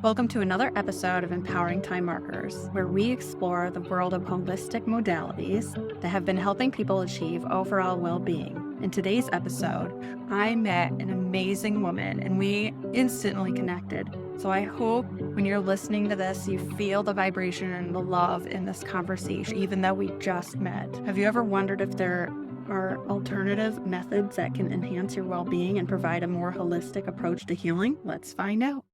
Welcome to another episode of Empowering Time Markers, where we explore the world of holistic modalities that have been helping people achieve overall well-being. In today's episode, I met an amazing woman and we instantly connected. So I hope when you're listening to this, you feel the vibration and the love in this conversation, even though we just met. Have you ever wondered if there are alternative methods that can enhance your well-being and provide a more holistic approach to healing? Let's find out.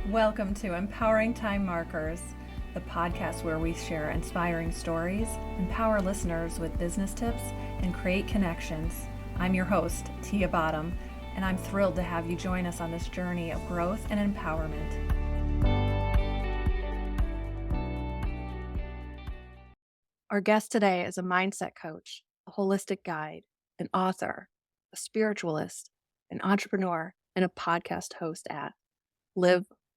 Welcome to Empowering Time Markers, the podcast where we share inspiring stories, empower listeners with business tips, and create connections. I'm your host, Tia Bottum, and I'm thrilled to have you join us on this journey of growth and empowerment. Our guest today is a mindset coach, a holistic guide, an author, a spiritualist, an entrepreneur, and a podcast host at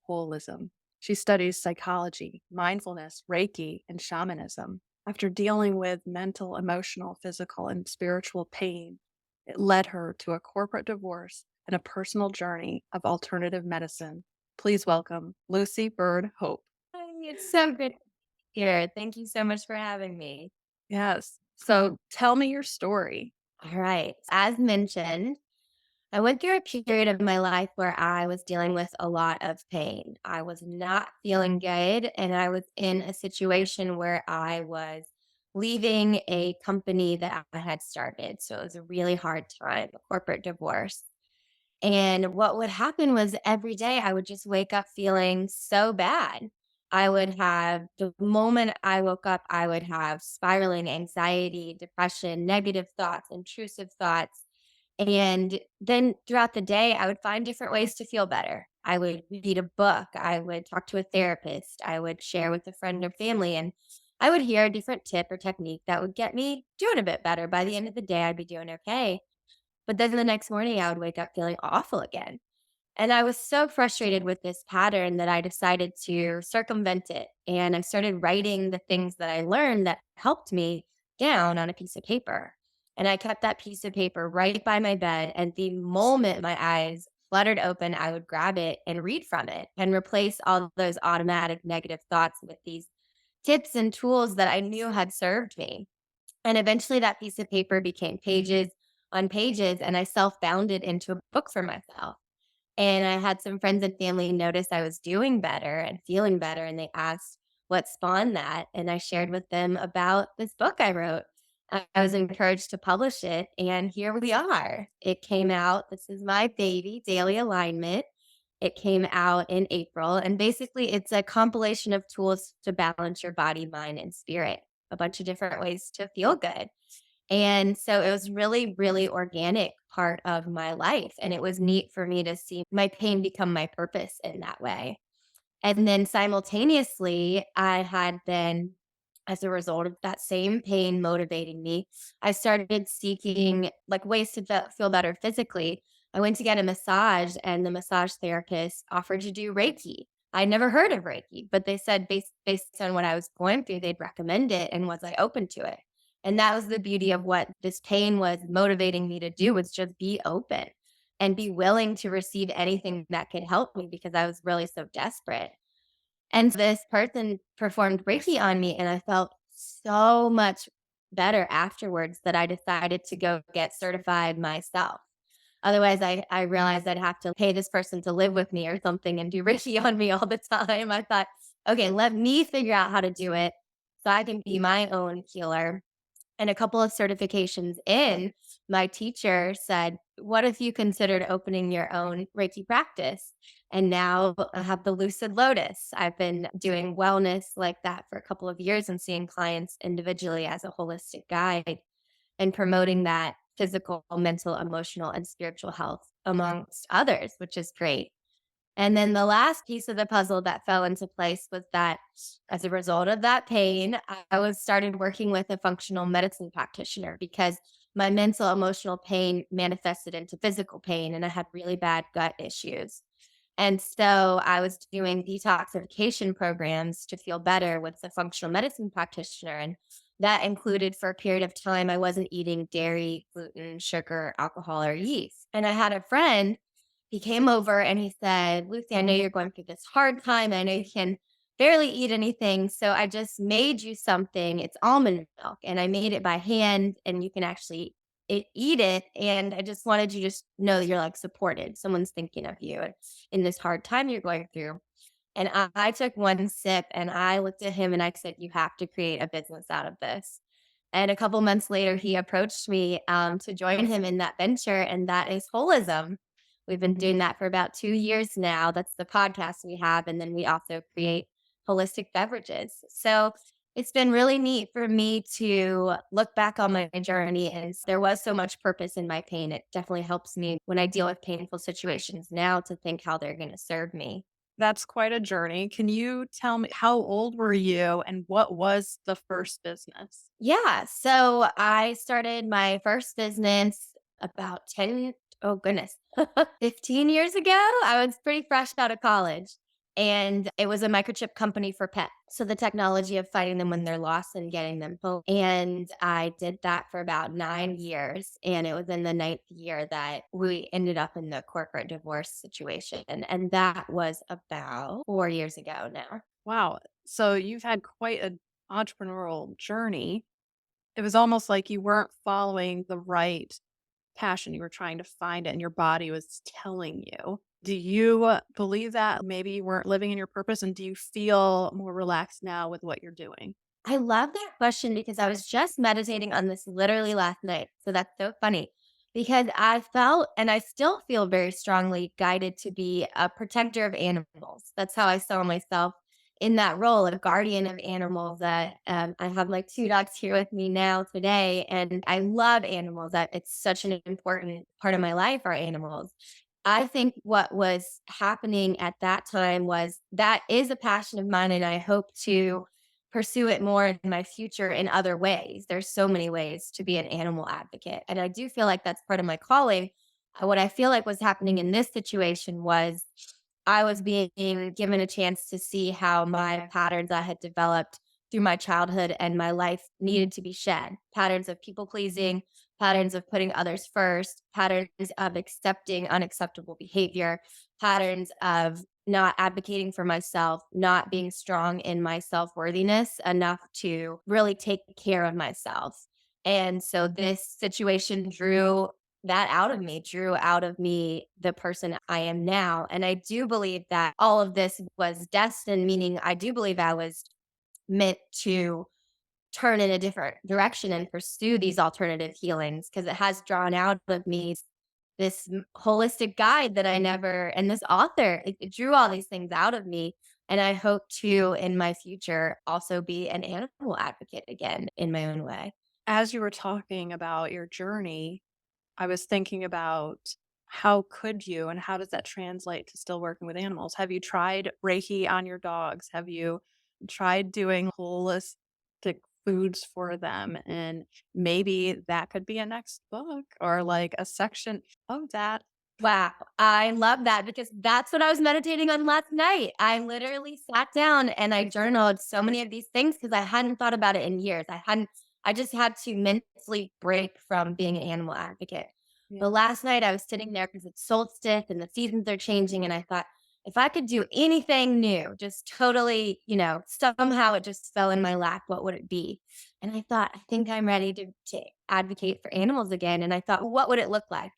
Holism. She studies psychology, mindfulness, Reiki, and shamanism. After dealing with mental, emotional, physical, and spiritual pain, it led her to a corporate divorce and a personal journey of alternative medicine. Please welcome Lucy Byrd Hope. Hi, it's so good to be here. Thank you so much for having me. Yes. So tell me your story. All right. As mentioned, I went through a period of my life where I was dealing with a lot of pain. I was not feeling good, and I was in a situation where I was leaving a company that I had started. So it was a really hard time, a corporate divorce. And what would happen was every day I would just wake up feeling so bad. I would have, the moment I woke up, I would have spiraling anxiety, depression, negative thoughts, intrusive thoughts. And then throughout the day, I would find different ways to feel better. I would read a book, I would talk to a therapist, I would share with a friend or family, and I would hear a different tip or technique that would get me doing a bit better. By the end of the day, I'd be doing okay. But then the next morning, I would wake up feeling awful again. And I was so frustrated with this pattern that I decided to circumvent it. And I started writing the things that I learned that helped me down on a piece of paper. And I kept that piece of paper right by my bed. And the moment my eyes fluttered open, I would grab it and read from it and replace all those automatic negative thoughts with these tips and tools that I knew had served me. And eventually that piece of paper became pages on pages, and I self-bound it into a book for myself. And I had some friends and family notice I was doing better and feeling better, and they asked what spawned that. And I shared with them about this book I wrote. I was encouraged to publish it, and here we are. It came out. This is my baby, Daily Alignment. It came out in April, and basically, it's a compilation of tools to balance your body, mind, and spirit, a bunch of different ways to feel good. And so it was really, really organic part of my life. And it was neat for me to see my pain become my purpose in that way. And then simultaneously, I had been, as a result of that same pain motivating me, I started seeking like ways to feel better physically. I went to get a massage, and the massage therapist offered to do Reiki. I never heard of Reiki, but they said based on what I was going through, they'd recommend it, and was I open to it? And that was the beauty of what this pain was motivating me to do, was just be open and be willing to receive anything that could help me, because I was really so desperate. And this person performed Reiki on me, and I felt so much better afterwards that I decided to go get certified myself. Otherwise, I realized I'd have to pay this person to live with me or something and do Reiki on me all the time. I thought, okay, let me figure out how to do it so I can be my own healer. And a couple of certifications in, my teacher said, what if you considered opening your own Reiki practice? And now I have the Lucid Lotus. I've been doing wellness like that for a couple of years and seeing clients individually as a holistic guide and promoting that physical, mental, emotional, and spiritual health amongst others, which is great. And then the last piece of the puzzle that fell into place was that as a result of that pain, I was started working with a functional medicine practitioner, because my mental emotional pain manifested into physical pain, and I had really bad gut issues. And so I was doing detoxification programs to feel better with the functional medicine practitioner. And That included for a period of time, I wasn't eating dairy, gluten, sugar, alcohol, or yeast. And I had a friend, he came over and he said, Lucy, I know you're going through this hard time. I know you can barely eat anything. So I just made you something. It's almond milk. And I made it by hand and you can actually eat it. And I just wanted you to just know that you're like supported. Someone's thinking of you in this hard time you're going through. And I took one sip and I looked at him and I said, you have to create a business out of this. And a couple months later, he approached me to join him in that venture, and that is Holism. We've been doing that for about 2 years now. That's the podcast we have. And then we also create holistic beverages. So it's been really neat for me to look back on my journey. And there was so much purpose in my pain. It definitely helps me when I deal with painful situations now to think how they're going to serve me. That's quite a journey. Can you tell me how old were you and what was the first business? Yeah. So I started my first business about 10, oh goodness, 15 years ago. I was pretty fresh out of college and it was a microchip company for pets. So the technology of finding them when they're lost and getting them home. And I did that for about 9 years. And it was in the ninth year that we ended up in the corporate divorce situation. And that was about 4 years ago now. Wow. So you've had quite an entrepreneurial journey. It was almost like you weren't following the right passion. You were trying to find it and your body was telling you. Do you believe that maybe you weren't living in your purpose? And do you feel more relaxed now with what you're doing? I love that question because I was just meditating on this literally last night. So that's so funny because I felt and I still feel very strongly guided to be a protector of animals. That's how I saw myself in that role, a guardian of animals. That I have like two dogs here with me now today, and I love animals. That it's such an important part of my life are animals. I think what was happening at that time was that is a passion of mine, and I hope to pursue it more in my future in other ways. There's so many ways to be an animal advocate. And I do feel like that's part of my calling. What I feel like was happening in this situation was I was being given a chance to see how my patterns I had developed through my childhood and my life needed to be shed. Patterns of people pleasing, patterns of putting others first, patterns of accepting unacceptable behavior, patterns of not advocating for myself, not being strong in my self worthiness enough to really take care of myself. And so this situation drew out of me the person I am now. And I do believe that all of this was destined, meaning I do believe I was meant to turn in a different direction and pursue these alternative healings because it has drawn out of me this holistic guide that I never and this author, it drew all these things out of me, and I hope to, in my future, also be an animal advocate again in my own way. As you were talking about your journey, I was thinking about how could you and how does that translate to still working with animals? Have you tried Reiki on your dogs? Have you tried doing holistic foods for them? And maybe that could be a next book or like a section of that. Wow, I love that because that's what I was meditating on last night. I literally sat down and I journaled so many of these things because I hadn't thought about it in years. I just had to mentally break from being an animal advocate. Yeah. But last night I was sitting there because it's solstice and the seasons are changing. And I thought, if I could do anything new, just totally, somehow it just fell in my lap, what would it be? And I thought, I think I'm ready to advocate for animals again. And I thought, well, what would it look like?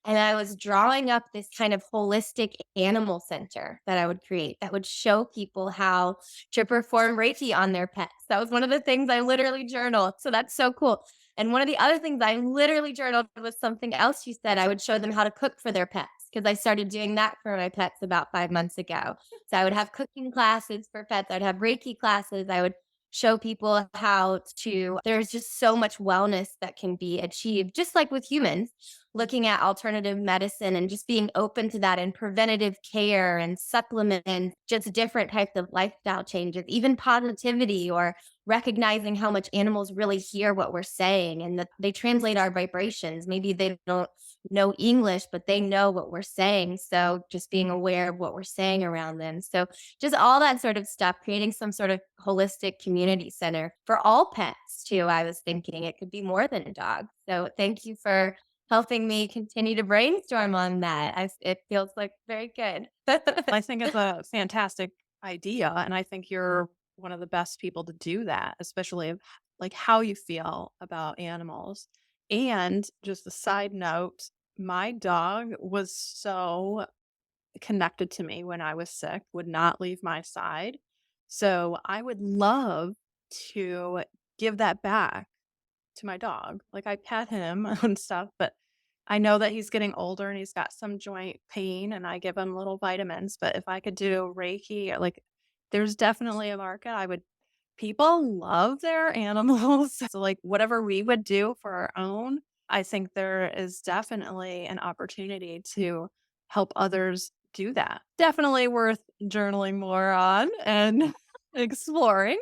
And I was drawing up this kind of holistic animal center that I would create that would show people how to perform Reiki on their pets. That was one of the things I literally journaled. So that's so cool. And one of the other things I literally journaled was something else you said. I would show them how to cook for their pets because I started doing that for my pets about 5 months ago. So I would have cooking classes for pets. I'd have Reiki classes. I would show people how to, there's just so much wellness that can be achieved, just like with humans looking at alternative medicine and just being open to that and preventative care and supplement and just different types of lifestyle changes, even positivity or recognizing how much animals really hear what we're saying and that they translate our vibrations. Maybe they don't know English, but they know what we're saying. So just being aware of what we're saying around them. So just all that sort of stuff, creating some sort of holistic community center for all pets too. I was thinking it could be more than a dog. So thank you for helping me continue to brainstorm on that. It feels like very good. I think it's a fantastic idea, and I think you're one of the best people to do that, especially of, like, how you feel about animals. And just a side note, my dog was so connected to me when I was sick, would not leave my side. So I would love to give that back to my dog. Like, I pet him and stuff, but I know that he's getting older and he's got some joint pain and I give him little vitamins, but if I could do Reiki, like, there's definitely a market. I would People love their animals. So, like, whatever we would do for our own, I think there is definitely an opportunity to help others do that. Definitely worth journaling more on and exploring.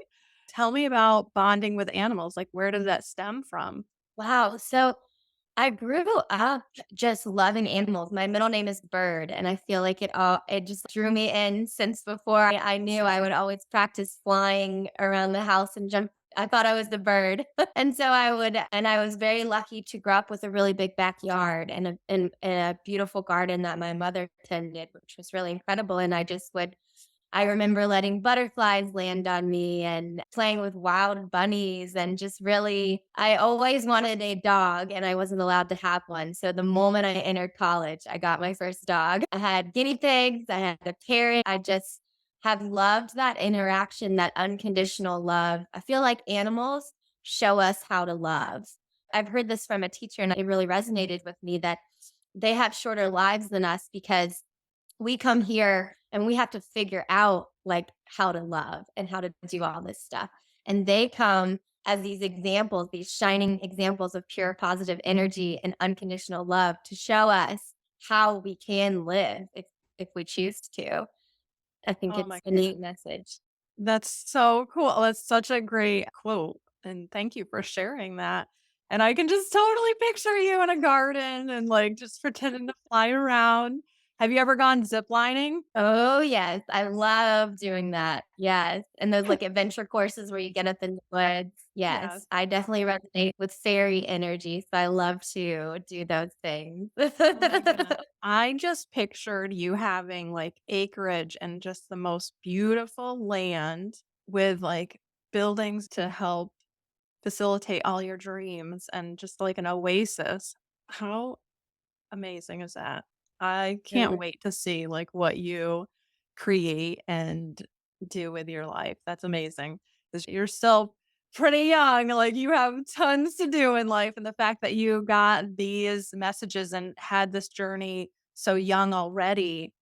Tell me about bonding with animals. Like, where does that stem from? Wow. So I grew up just loving animals. My middle name is Byrd, and I feel like it just drew me in since before I knew I would always practice flying around the house and jump. I thought I was the bird. And so I was very lucky to grow up with a really big backyard and a beautiful garden that my mother tended, which was really incredible. And I remember letting butterflies land on me and playing with wild bunnies and just really I always wanted a dog and I wasn't allowed to have one. So the moment I entered college, I got my first dog. I had guinea pigs, I had a parrot. I just have loved that interaction, that unconditional love. I feel like animals show us how to love. I've heard this from a teacher and it really resonated with me that they have shorter lives than us because we come here and we have to figure out like how to love and how to do all this stuff. And they come as these examples, these shining examples of pure positive energy and unconditional love to show us how we can live if we choose to. I think Oh it's my a neat message. That's so cool. That's such a great quote, and thank you for sharing that. And I can just totally picture you in a garden and, like, just pretending to fly around. Have you ever gone ziplining? Oh, yes. I love doing that. Yes. And those like adventure courses where you get up in the woods. Yes. Yes. I definitely resonate with fairy energy. So I love to do those things. Oh my goodness. I just pictured you having, like, acreage and just the most beautiful land with, like, buildings to help facilitate all your dreams and just like an oasis. How amazing is that? I can't Really. wait to see, like, what you create and do with your life. That's amazing. 'Cause you're still pretty young, like, you have tons to do in life, and the fact that you got these messages and had this journey so young already,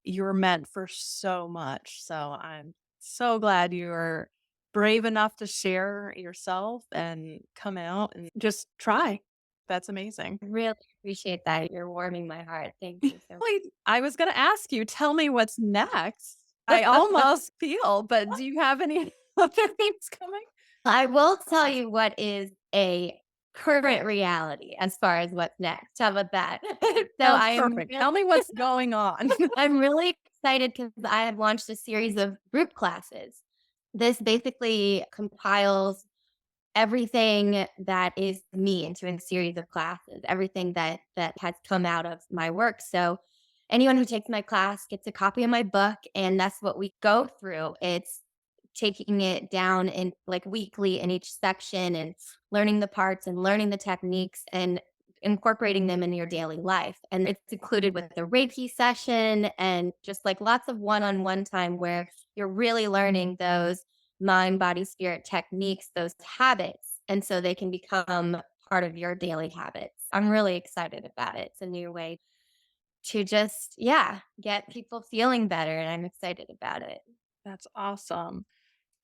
you're meant for so much. So I'm so glad you are brave enough to share yourself and come out and just try. That's amazing. Really appreciate that. You're warming my heart. Thank you so Wait, I was gonna ask you, tell me what's next. I almost feel, but do you have any other things coming? I will tell you what is a current reality as far as what's next. How about that? So Sounds I am perfect. Tell me what's going on. I'm really excited because I have launched a series of group classes. This basically compiles everything that is me into a series of classes, everything that has come out of my work. So anyone who takes my class gets a copy of my book, and that's what we go through. It's taking it down in like weekly in each section and learning the parts and learning the techniques and incorporating them in your daily life. And it's included with the Reiki session and just like lots of one-on-one time where you're really learning those mind, body, spirit techniques, those habits. And so they can become part of your daily habits. I'm really excited about it. It's a new way to just, yeah, get people feeling better. And I'm excited about it. That's awesome.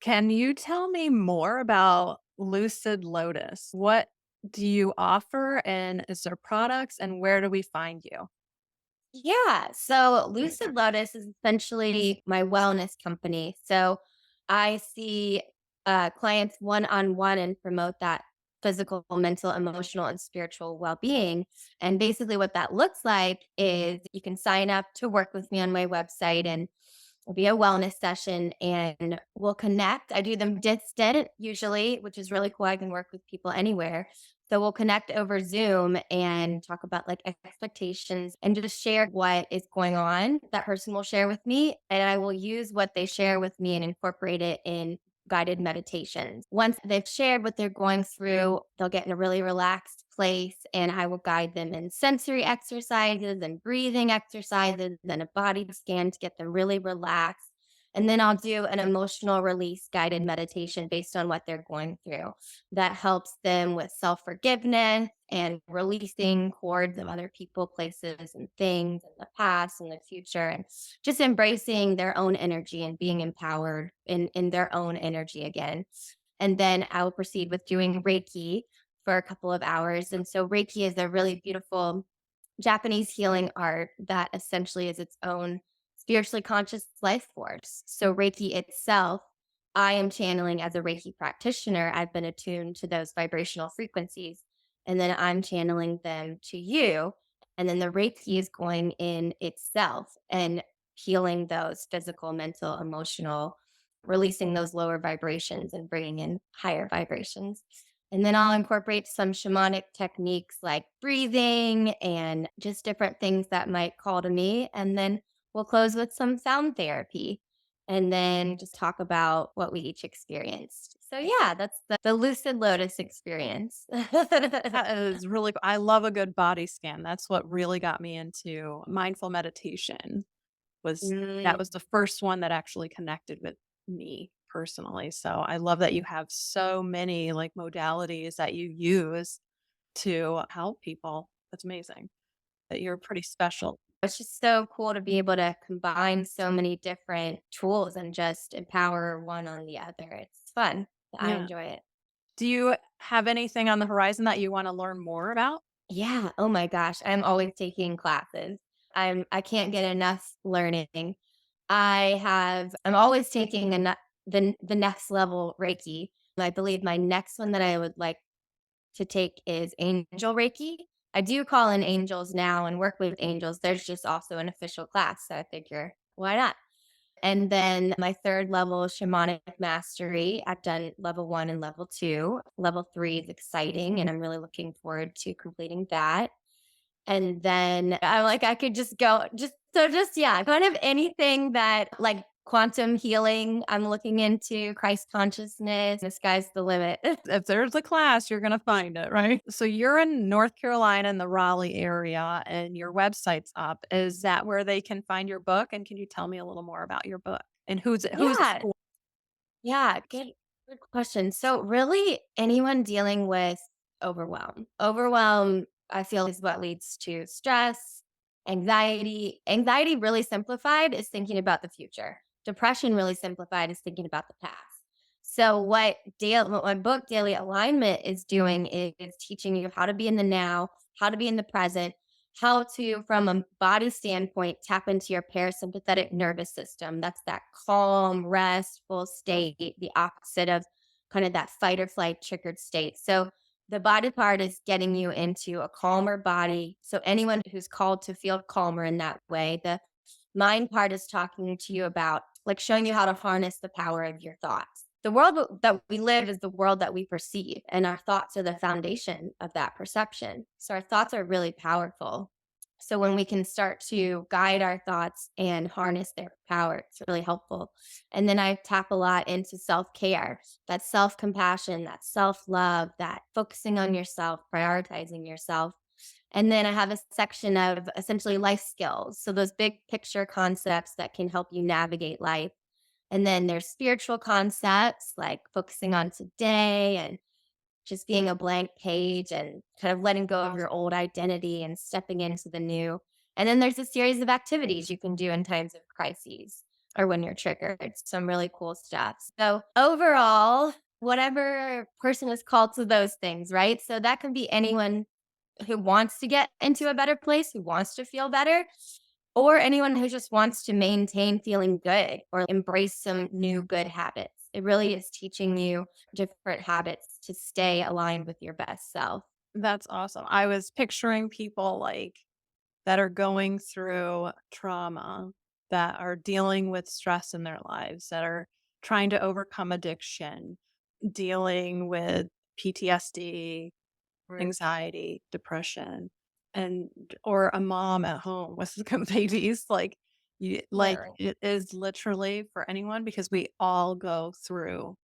Can you tell me more about Lucid Lotus? What do you offer, and is there products, and where do we find you? Yeah. So Lucid Lotus is essentially my wellness company. So I see clients one on one and promote that physical, mental, emotional, and spiritual well being. And basically, what that looks like is you can sign up to work with me on my website, and it'll be a wellness session and we'll connect. I do them distant usually, which is really cool. I can work with people anywhere. So we'll connect over Zoom and talk about like expectations and just share what is going on. That person will share with me, and I will use what they share with me and incorporate it in guided meditations. Once they've shared what they're going through, they'll get in a really relaxed place, and I will guide them in sensory exercises and breathing exercises and a body scan to get them really relaxed. And then I'll do an emotional release guided meditation based on what they're going through that helps them with self forgiveness and releasing cords of other people, places, and things in the past and the future, and just embracing their own energy and being empowered in their own energy again. And then I will proceed with doing Reiki for a couple of hours. And so, Reiki is a really beautiful Japanese healing art that essentially is its own spiritually conscious life force. So, Reiki itself, I am channeling as a Reiki practitioner. I've been attuned to those vibrational frequencies, and then I'm channeling them to you. And then the Reiki is going in itself and healing those physical, mental, emotional, releasing those lower vibrations and bringing in higher vibrations. And then I'll incorporate some shamanic techniques like breathing and just different things that might call to me. And then we'll close with some sound therapy and then just talk about what we each experienced. So, yeah, that's the Lucid Lotus experience. That is really I love a good body scan. That's what really got me into mindful meditation. Was that Mm. was the first one that actually connected with me personally. So I love that you have so many like modalities that you use to help people. That's amazing. That you're pretty special. It's just so cool to be able to combine so many different tools and just empower one on the other. It's fun. I Yeah. enjoy it. Do you have anything on the horizon that you want to learn more about? Yeah. Oh my gosh. I'm always taking classes. I can't get enough learning. I'm always taking the next level Reiki. I believe my next one that I would like to take is Angel Reiki. I do call in angels now and work with angels. There's just also an official class. So I figure, why not? And then my third level is shamanic mastery. I've done level one and level two. Level three is exciting, and I'm really looking forward to completing that. And then I'm like, I could just go, yeah, kind of anything that like quantum healing. I'm looking into Christ consciousness. The sky's the limit. If there's a class, you're gonna find it, right? So you're in North Carolina in the Raleigh area and your website's up. Is that where they can find your book? And can you tell me a little more about your book? And who's it Yeah. for? Yeah, good question. So really anyone dealing with overwhelm. Overwhelm, I feel, is what leads to stress, anxiety. Anxiety really simplified is thinking about the future. Depression really simplified is thinking about the past. So what my book Daily Alignment is doing is teaching you how to be in the now, how to be in the present, how to, from a body standpoint, tap into your parasympathetic nervous system. That's that calm, restful state, the opposite of kind of that fight or flight triggered state. So the body part is getting you into a calmer body. So anyone who's called to feel calmer in that way, the mind part is talking to you about like showing you how to harness the power of your thoughts. The world that we live is the world that we perceive, and our thoughts are the foundation of that perception. So our thoughts are really powerful. So when we can start to guide our thoughts and harness their power, it's really helpful. And then I tap a lot into self-care, that self-compassion, that self-love, that focusing on yourself, prioritizing yourself. And then I have a section of essentially life skills. So those big picture concepts that can help you navigate life. And then there's spiritual concepts like focusing on today and just being a blank page and kind of letting go of your old identity and stepping into the new. And then there's a series of activities you can do in times of crises or when you're triggered. Some really cool stuff. So overall, whatever person is called to those things, right? So that can be anyone who wants to get into a better place, who wants to feel better, or anyone who just wants to maintain feeling good or embrace some new good habits. It really is teaching you different habits to stay aligned with your best self. That's awesome. I was picturing people like that are going through trauma, that are dealing with stress in their lives, that are trying to overcome addiction, dealing with PTSD, Right. anxiety, depression, and or a mom at home with some babies, Very. it is literally for anyone because we all go through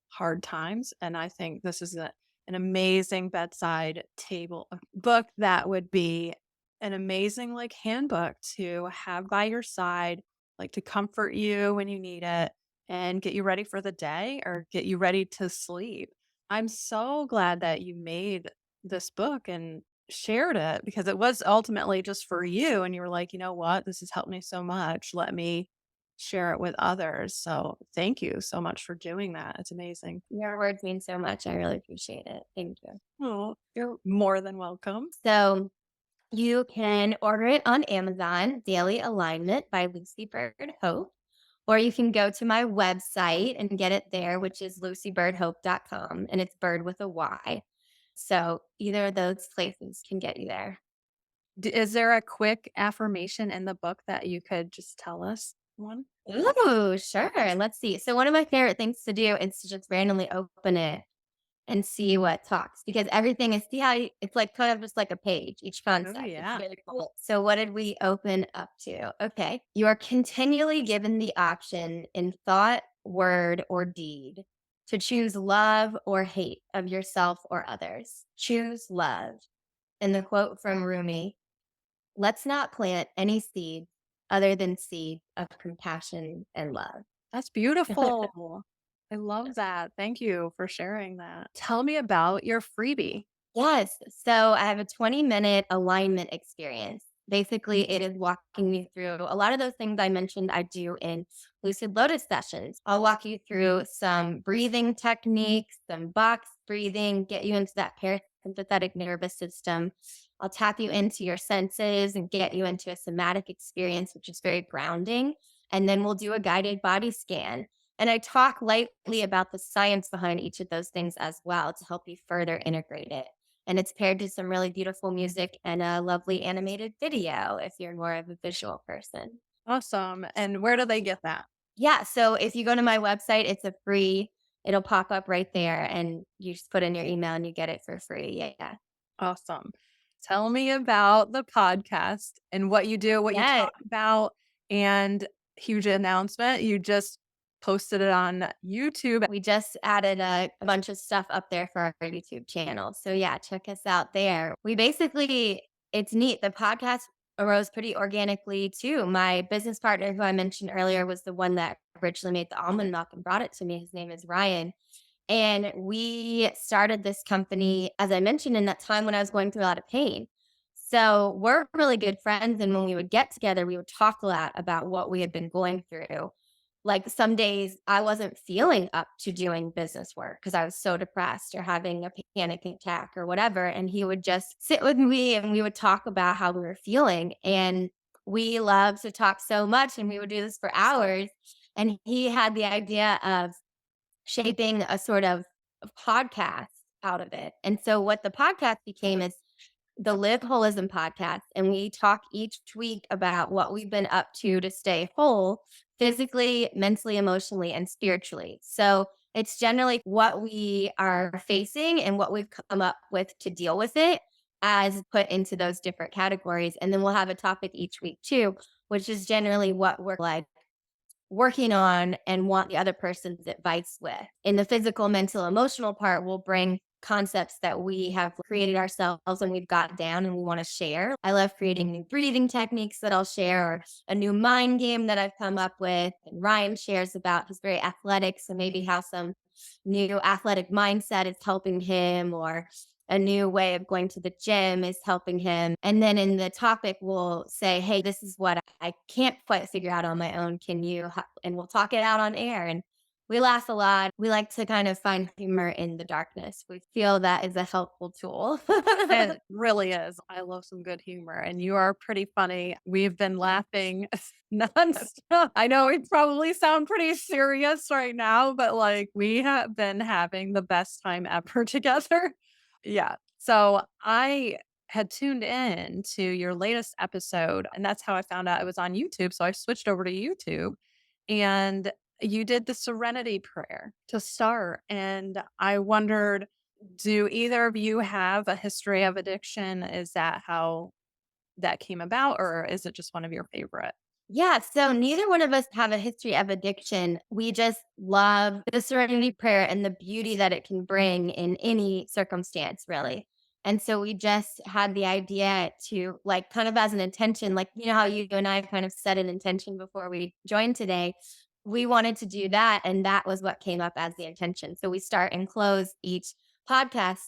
hard times, and I think this is an amazing bedside table book that would be an amazing like handbook to have by your side, like to comfort you when you need it and get you ready for the day or get you ready to sleep. I'm so glad that you made this book and shared it because it was ultimately just for you. And you were like, you know what? This has helped me so much. Let me share it with others. So thank you so much for doing that. It's amazing. Your words mean so much. I really appreciate it. Thank you. Oh, you're more than welcome. So you can order it on Amazon, Daily Alignment by Lucy Byrd Hope, or you can go to my website and get it there, which is lucybirdhope.com, and it's bird with a Y. So either of those places can get you there. Is there a quick affirmation in the book that you could just tell us one? Ooh, sure. Let's see. So one of my favorite things to do is to just randomly open it and see what talks because everything is see how it's like kind of just like a page, each Oh, concept. It's yeah. really cool. So what did we open up to? Okay. You are continually given the option in thought, word, or deed to choose love or hate of yourself or others. Choose love. And the quote from Rumi, let's not plant any seed other than seed of compassion and love. That's beautiful. I love that. Thank you for sharing that. Tell me about your freebie. Yes. So I have a 20-minute alignment experience. Basically, it is walking you through a lot of those things I mentioned I do in Lucid Lotus sessions. I'll walk you through some breathing techniques, some box breathing, get you into that parasympathetic nervous system. I'll tap you into your senses and get you into a somatic experience, which is very grounding. And then we'll do a guided body scan. And I talk lightly about the science behind each of those things as well to help you further integrate it. And it's paired to some really beautiful music and a lovely animated video if you're more of a visual person. Awesome. And where do they get that? Yeah, so if you go to my website, it's a free it'll pop up right there and you just put in your email and you get it for free. Yeah. Awesome. Tell me about the podcast and what you do, what you Yes. talk about, and huge announcement. You just posted it on YouTube. We just added a bunch of stuff up there for our YouTube channel. So yeah, check us out there. We basically it's neat. The podcast arose pretty organically too. My business partner who I mentioned earlier was the one that originally made the almond milk and brought it to me. His name is Ryan. And we started this company, as I mentioned, in that time when I was going through a lot of pain. So we're really good friends. And when we would get together, we would talk a lot about what we had been going through. Like some days I wasn't feeling up to doing business work because I was so depressed or having a panic attack or whatever. And he would just sit with me and we would talk about how we were feeling. And we love to talk so much and we would do this for hours. And he had the idea of shaping a sort of podcast out of it. And so what the podcast became is the Live Holism podcast. And we talk each week about what we've been up to stay whole physically, mentally, emotionally, and spiritually. So it's generally what we are facing and what we've come up with to deal with it as put into those different categories. And then we'll have a topic each week too, which is generally what we're like working on and want the other person's advice with. In the physical, mental, emotional part, we'll bring concepts that we have created ourselves and we've got down and we want to share. I love creating new breathing techniques that I'll share or a new mind game that I've come up with. And Ryan shares about he's very athletic, so maybe how some new athletic mindset is helping him or a new way of going to the gym is helping him. And then in the topic, we'll say, hey, this is what I can't quite figure out on my own. Can you? And we'll talk it out on air. And We laugh a lot. We like to kind of find humor in the darkness. We feel that is a helpful tool. It really is. I love some good humor, and you are pretty funny. We've been laughing nonstop. I know we probably sound pretty serious right now, but like we have been having the best time ever together. Yeah. So I had tuned in to your latest episode, and that's how I found out it was on YouTube. So I switched over to YouTube, and you did the Serenity prayer to start. And I wondered, do either of you have a history of addiction? Is that how that came about, or is it just one of your favorite? Yeah, so neither one of us have a history of addiction. We just love the serenity prayer and the beauty that it can bring in any circumstance, really. And so we just had the idea to, like, kind of as an intention, like, you know, how you and I kind of set an intention before we joined today. We wanted to do that. And that was what came up as the intention. So we start and close each podcast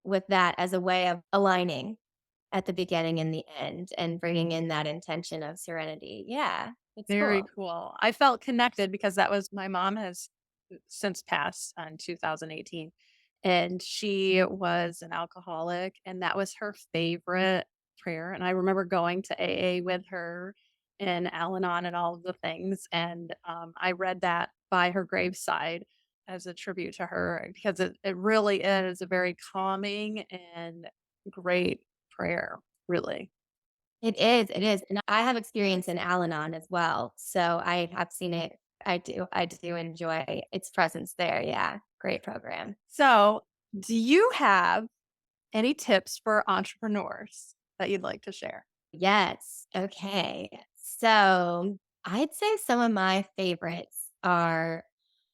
with that as a way of aligning at the beginning and the end and bringing in that intention of serenity. Yeah, it's Very cool. cool. I felt connected because that was my mom has since passed in 2018, and she was an alcoholic, and that was her favorite prayer. And I remember going to AA with her and Al-Anon and all of the things. And I read that by her graveside as a tribute to her because it really is a very calming and great prayer, really. It is, it is. And I have experience in Al-Anon as well. So I have seen it. I do enjoy its presence there. Yeah. Great program. So, do you have any tips for entrepreneurs that you'd like to share? Yes. Okay. So I'd say some of my favorites are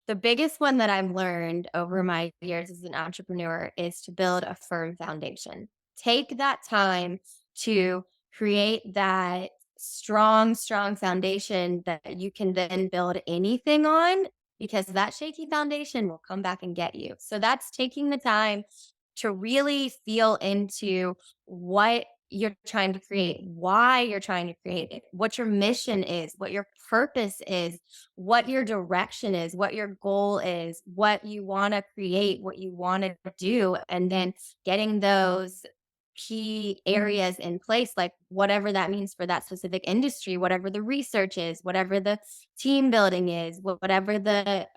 the biggest one that I've learned over my years as an entrepreneur is to build a firm foundation. Take that time to create that strong foundation that you can then build anything on because that shaky foundation will come back and get you. So that's taking the time to really feel into what you're trying to create, why you're trying to create it, what your mission is, what your purpose is, what your direction is, what your goal is, what you want to create, what you want to do, and then getting those key areas in place, like whatever that means for that specific industry, whatever the research is, whatever the team building is, whatever the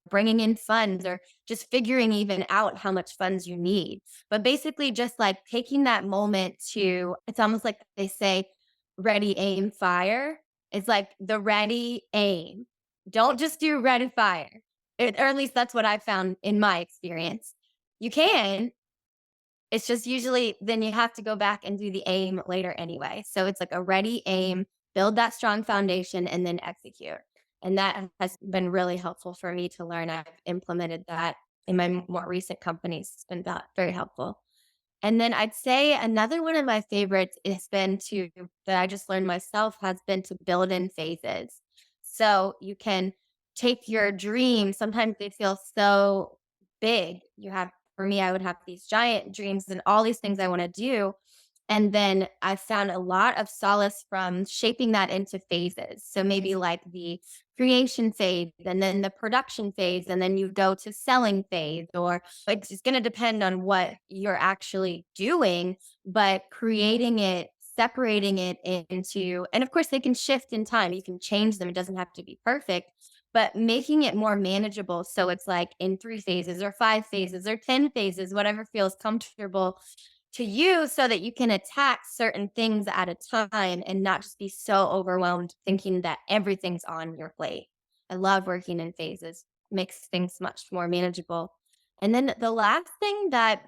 bringing in funds or just figuring even out how much funds you need. But basically, just like taking that moment to, it's almost like they say, ready, aim, fire. It's like the ready, aim. Don't just do ready, fire. Or at least that's what I found in my experience. You can, it's just usually then you have to go back and do the aim later anyway. So it's like a ready aim, build that strong foundation, and then execute. And that has been really helpful for me to learn. I've implemented that in my more recent companies. It's been very helpful. And then I'd say another one of my favorites has been to that I just learned myself has been to build in phases. So you can take your dreams. Sometimes they feel so big. You have, for me, I would have these giant dreams and all these things I want to do. And then I found a lot of solace from shaping that into phases. So maybe like the creation phase and then the production phase, and then you go to selling phase, or like it's going to depend on what you're actually doing, but creating it, separating it into, and of course they can shift in time. You can change them. It doesn't have to be perfect, but making it more manageable. So it's like in 3 phases or 5 phases or 10 phases, whatever feels comfortable to you so that you can attack certain things at a time and not just be so overwhelmed thinking that everything's on your plate. I love working in phases, makes things much more manageable. And then the last thing that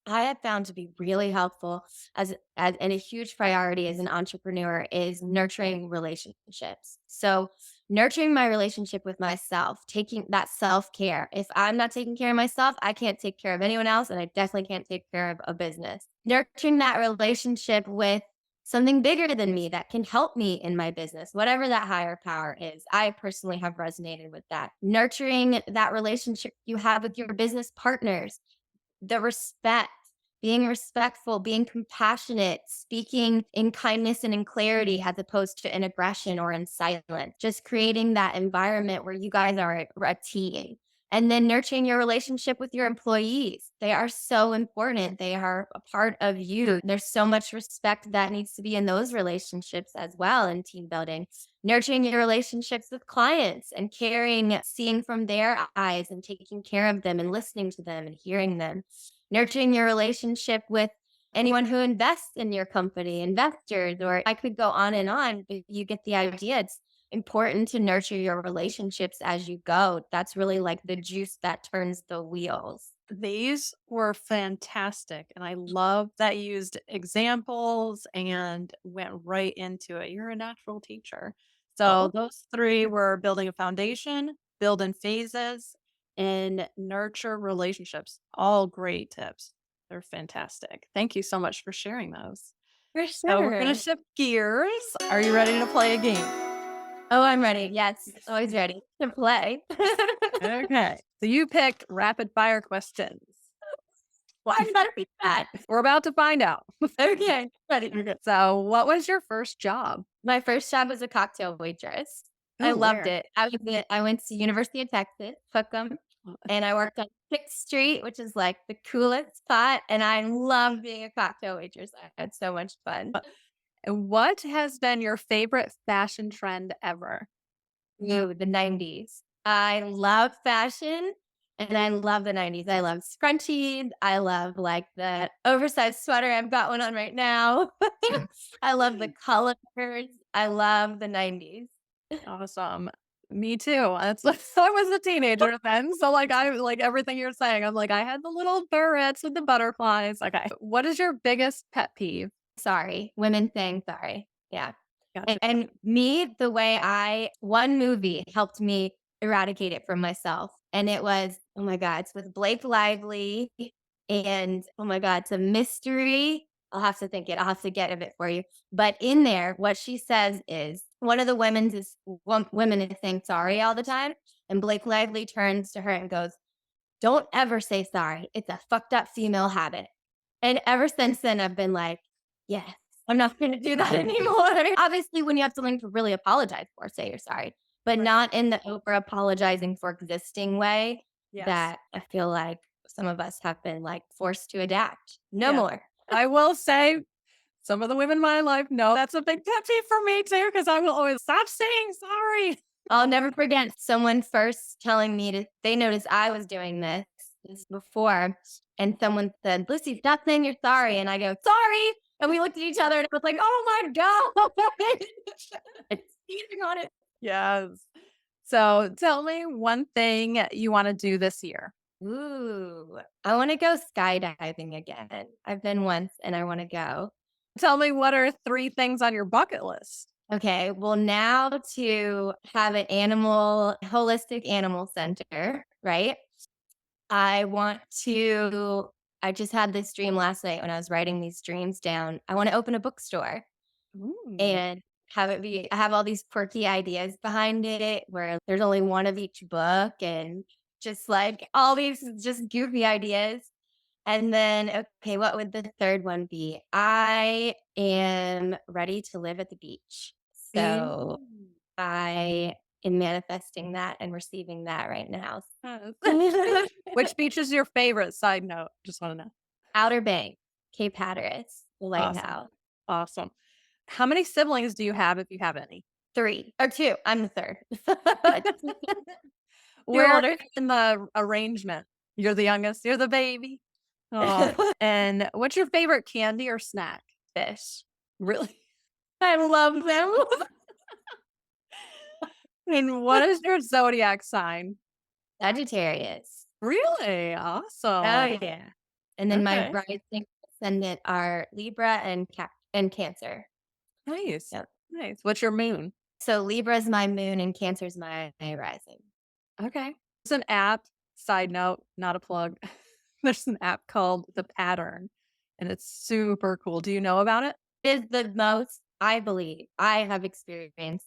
I have found to be really helpful as and a huge priority as an entrepreneur is nurturing relationships. So nurturing my relationship with myself, taking that self-care. If I'm not taking care of myself, I can't take care of anyone else and I definitely can't take care of a business. Nurturing that relationship with something bigger than me that can help me in my business, whatever that higher power is. I personally have resonated with that. Nurturing that relationship you have with your business partners, the respect, being respectful, being compassionate, speaking in kindness and in clarity as opposed to in aggression or in silence. Just creating that environment where you guys are a team. And then nurturing your relationship with your employees. They are so important. They are a part of you. There's so much respect that needs to be in those relationships as well in team building. Nurturing your relationships with clients and caring, seeing from their eyes and taking care of them and listening to them and hearing them. Nurturing your relationship with anyone who invests in your company, investors, or I could go on, but you get the idea. It's important to nurture your relationships as you go. That's really like the juice that turns the wheels. These were fantastic. And I love that you used examples and went right into it. You're a natural teacher. So Oh, those three were building a foundation, build in phases, and nurture relationships. All great tips. They're fantastic. Thank you so much for sharing those. for So we're going to sure. shift gears. Are you ready to play a game? Oh, I'm ready. Yes, always ready to play. Okay. So you picked rapid fire questions. Why did that be that? We're about to find out. Okay, ready. Okay. So, what was your first job? My first job was a cocktail waitress. I Oh, loved where? it. I went to University of Texas, Hookham, and I worked on 6th Street, which is like the coolest spot. And I loved being a cocktail waitress. I had so much fun. And what has been your favorite fashion trend ever? Ooh, the 90s. I love fashion and I love the 90s. I love scrunchies. I love like the oversized sweater. I've got one on right now. I love the colors. I love the 90s. Awesome. Me too. That's so I was a teenager then. So like I like everything you're saying. I'm like, I had the little barrettes with the butterflies. Okay. What is your biggest pet peeve? Sorry, women saying sorry. Yeah. Gotcha. And me, the way one movie helped me eradicate it from myself. And it was, oh my God, it's with Blake Lively. And oh my God, it's a mystery. I'll have to think it. I'll have to get a bit for you. But in there, what she says is one of the women is saying sorry all the time. And Blake Lively turns to her and goes, don't ever say sorry. It's a fucked up female habit. And ever since then, I've been like, yes, I'm not going to do that anymore. Obviously, when you have something to really apologize for, say you're sorry, but Right. not in the over apologizing for existing way Yes. that I feel like some of us have been like forced to adapt. No Yeah. more. I will say some of the women in my life know that's a big pet peeve for me too, because I will always stop saying sorry. I'll never forget someone first telling me they noticed I was doing this before. And someone said, Lucy, stop saying you're sorry. And I go, sorry. And we looked at each other and it was like, oh my God. It's eating on it. Yes. So tell me one thing you want to do this year. Ooh, I want to go skydiving again. I've been once and I want to go. Tell me what are three things on your bucket list? Okay, well, now to have an holistic animal center, right? I want to I just had this dream last night when I was writing these dreams down. I want to open a bookstore Ooh. and I have all these quirky ideas behind it where there's only one of each book and just like all these just goofy ideas. And then, okay, what would the third one be? I am ready to live at the beach. So Mm. I am manifesting that and receiving that right now. Yes. Which beach is your favorite? Side note. Just want to know. Outer Banks, Cape Hatteras, the Awesome. lighthouse. Awesome. How many siblings do you have if you have any? 3 or 2. I'm the 3rd. You're Where older. in the arrangement? You're the youngest. You're the baby. Oh, and what's your favorite candy or snack? Fish. Really? I love them. And what is your zodiac sign? Sagittarius. Really? Oh, Awesome. yeah. And then my Okay. rising ascendant are Libra and Cancer. Nice. Yep. Nice. What's your moon? So Libra is my moon and Cancer is my rising. Okay. It's an app, side note, not a plug. There's an app called The Pattern, and it's super cool. Do you know about it? It is the most, I believe, I have experienced.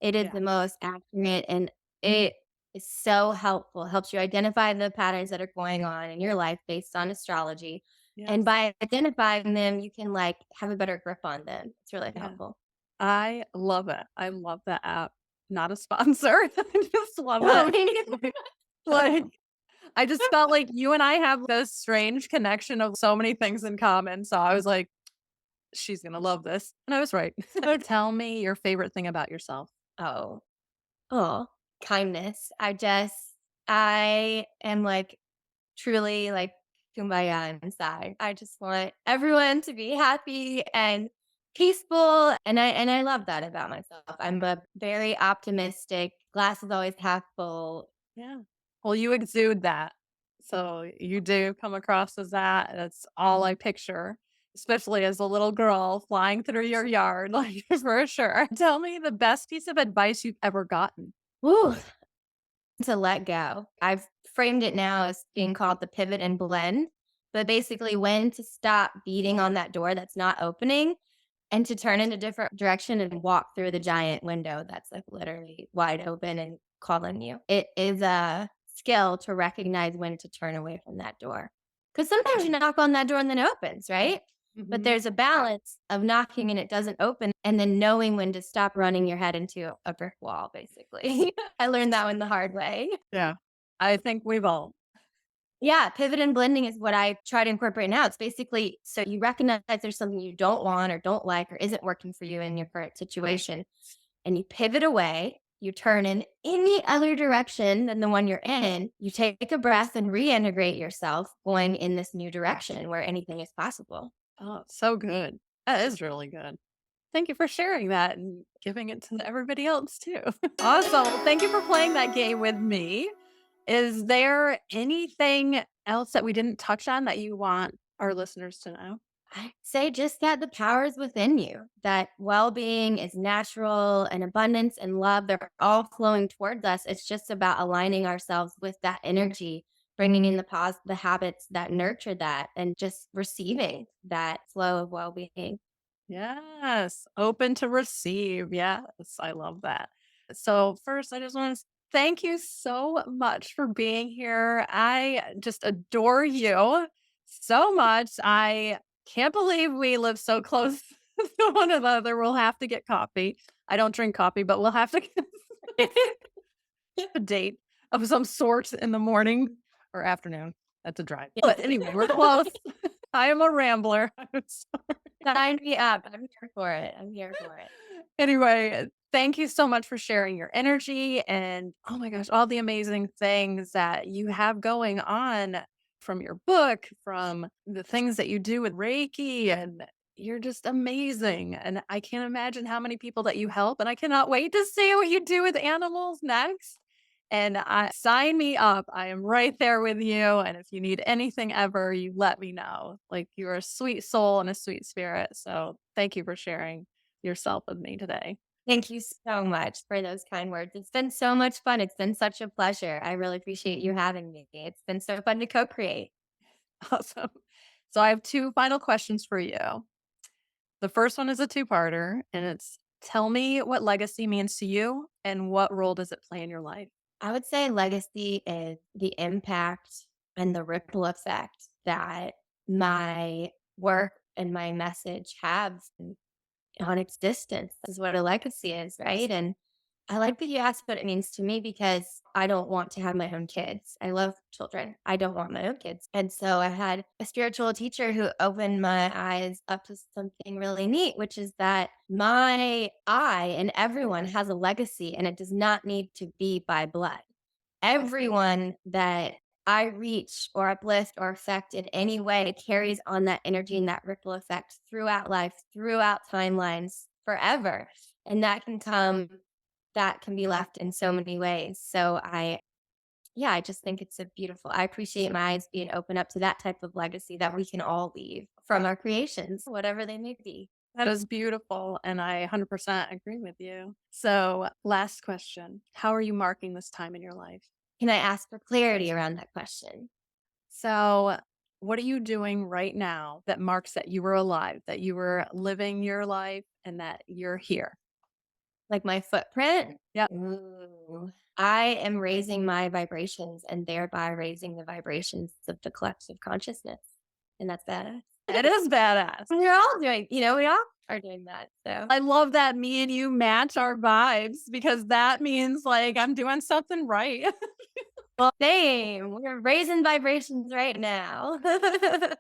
It is Yeah. the most accurate and it is so helpful. Helps you identify the patterns that are going on in your life based on astrology. And Yes. by identifying them, you can like have a better grip on them. It's really Yeah. helpful. I love it. I love that app. Not a sponsor. I just love Oh, it. me neither. Like I just felt like you and I have this strange connection of so many things in common. So I was like, she's going to love this. And I was right. So tell me your favorite thing about yourself. Oh, oh, kindness. I am like truly like kumbaya inside. I just want everyone to be happy and peaceful. And I love that about myself. I'm a very optimistic, glass is always half full. Yeah. Well, you exude that. So you do come across as that. That's all I picture, especially as a little girl flying through your yard, like for sure. Tell me the best piece of advice you've ever gotten. Woo, to let go. I've framed it now as being called the pivot and blend, but basically when to stop beating on that door that's not opening and to turn in a different direction and walk through the giant window that's like literally wide open and calling you. It is a skill to recognize when to turn away from that door. Because sometimes you knock on that door and then it opens, right? But Mhm. there's a balance of knocking and it doesn't open and then knowing when to stop running your head into a brick wall, basically. I learned that one the hard way. Yeah. I think we've all. Yeah, pivot and blending is what I try to incorporate now. It's basically so you recognize there's something you don't want or don't like or isn't working for you in your current situation, and you pivot away. You turn in any other direction than the one you're in. You take a breath and reintegrate yourself going in this new direction where anything is possible. Oh, so good. That is really good. Thank you for sharing that and giving it to everybody else too. Awesome. Well, thank you for playing that game with me. Is there anything else that we didn't touch on that you want our listeners to know? I say just that the power is within you, that well being is natural and abundance and love, they're all flowing towards us. It's just about aligning ourselves with that energy, bringing in the habits that nurture that, and just receiving that flow of well being. Yes, open to receive. Yes, I love that. So, first, I just want to thank you so much for being here. I just adore you so much. I can't believe we live so close to one another. We'll have to get coffee. I don't drink coffee, but we'll have to get a date of some sort in the morning or afternoon. That's a drive. But anyway, we're close. I am a rambler. I'm Sign me up. I'm here for it. I'm here for it. Anyway, thank you so much for sharing your energy and oh my gosh, all the amazing things that you have going on from your book, from the things that you do with Reiki, and you're just amazing. And I can't imagine how many people that you help. And I cannot wait to see what you do with animals next. And I sign me up. I am right there with you. And if you need anything ever, you let me know. Like you're a sweet soul and a sweet spirit. So thank you for sharing yourself with me today. Thank you so much for those kind words. It's been so much fun. It's been such a pleasure. I really appreciate you having me. It's been so fun to co create. Awesome. So I have two final questions for you. The first one is a two-parter, and it's tell me what legacy means to you and what role does it play in your life? I would say legacy is the impact and the ripple effect that my work and my message have on existence. This is what a legacy is, right? And I like that you asked what it means to me because I don't want to have my own kids. I love children. I don't want my own kids. And so I had a spiritual teacher who opened my eyes up to something really neat, which is that I and everyone has a legacy and it does not need to be by blood. Everyone that I reach or uplift or affect in any way carries on that energy and that ripple effect throughout life, throughout timelines, forever. And that can be left in so many ways. So yeah, I just think it's a beautiful, I appreciate my eyes being open up to that type of legacy that we can all leave from our creations, whatever they may be. That is beautiful, and I 100% agree with you. So, last question. How are you marking this time in your life? Can I ask for clarity around that question? So, what are you doing right now that marks that you were alive, that you were living your life, and that you're here? Like my footprint? Yep. Ooh. I am raising my vibrations and thereby raising the vibrations of the collective consciousness. And that's badass. It is badass. We're all doing, we all are doing that. So I love that me and you match our vibes because that means like I'm doing something right. Well, same. We're raising vibrations right now.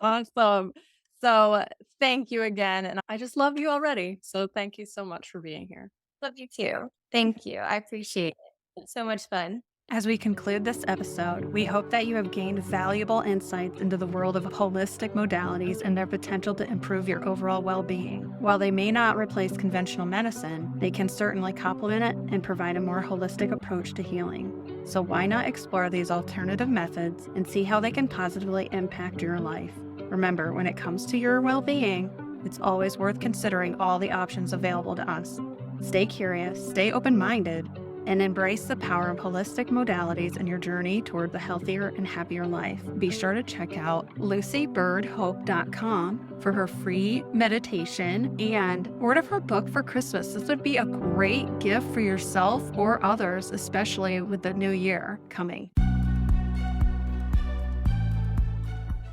Awesome. So thank you again. And I just love you already. So thank you so much for being here. Love you too. Thank you. I appreciate it. It's so much fun. As we conclude this episode, we hope that you have gained valuable insights into the world of holistic modalities and their potential to improve your overall well being. While they may not replace conventional medicine, they can certainly complement it and provide a more holistic approach to healing. So, why not explore these alternative methods and see how they can positively impact your life? Remember, when it comes to your well being, it's always worth considering all the options available to us. Stay curious, stay open minded, and embrace the power of holistic modalities in your journey toward the healthier and happier life. Be sure to check out LucyByrdHope.com for her free meditation and order her book for Christmas. This would be a great gift for yourself or others, especially with the new year coming.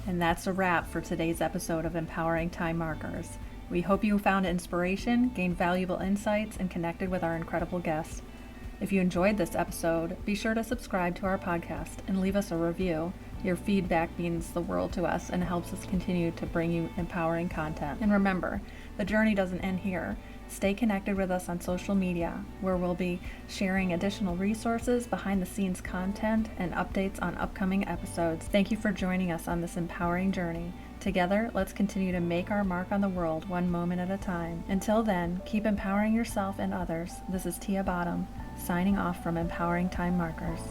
And that's a wrap for today's episode of Empowering Time Markers. We hope you found inspiration, gained valuable insights, and connected with our incredible guest. If you enjoyed this episode, be sure to subscribe to our podcast and leave us a review. Your feedback means the world to us and helps us continue to bring you empowering content. And remember, the journey doesn't end here. Stay connected with us on social media, where we'll be sharing additional resources, behind-the-scenes content, and updates on upcoming episodes. Thank you for joining us on this empowering journey. Together, let's continue to make our mark on the world one moment at a time. Until then, keep empowering yourself and others. This is Tia Bottum, signing off from Empowering Time Markers.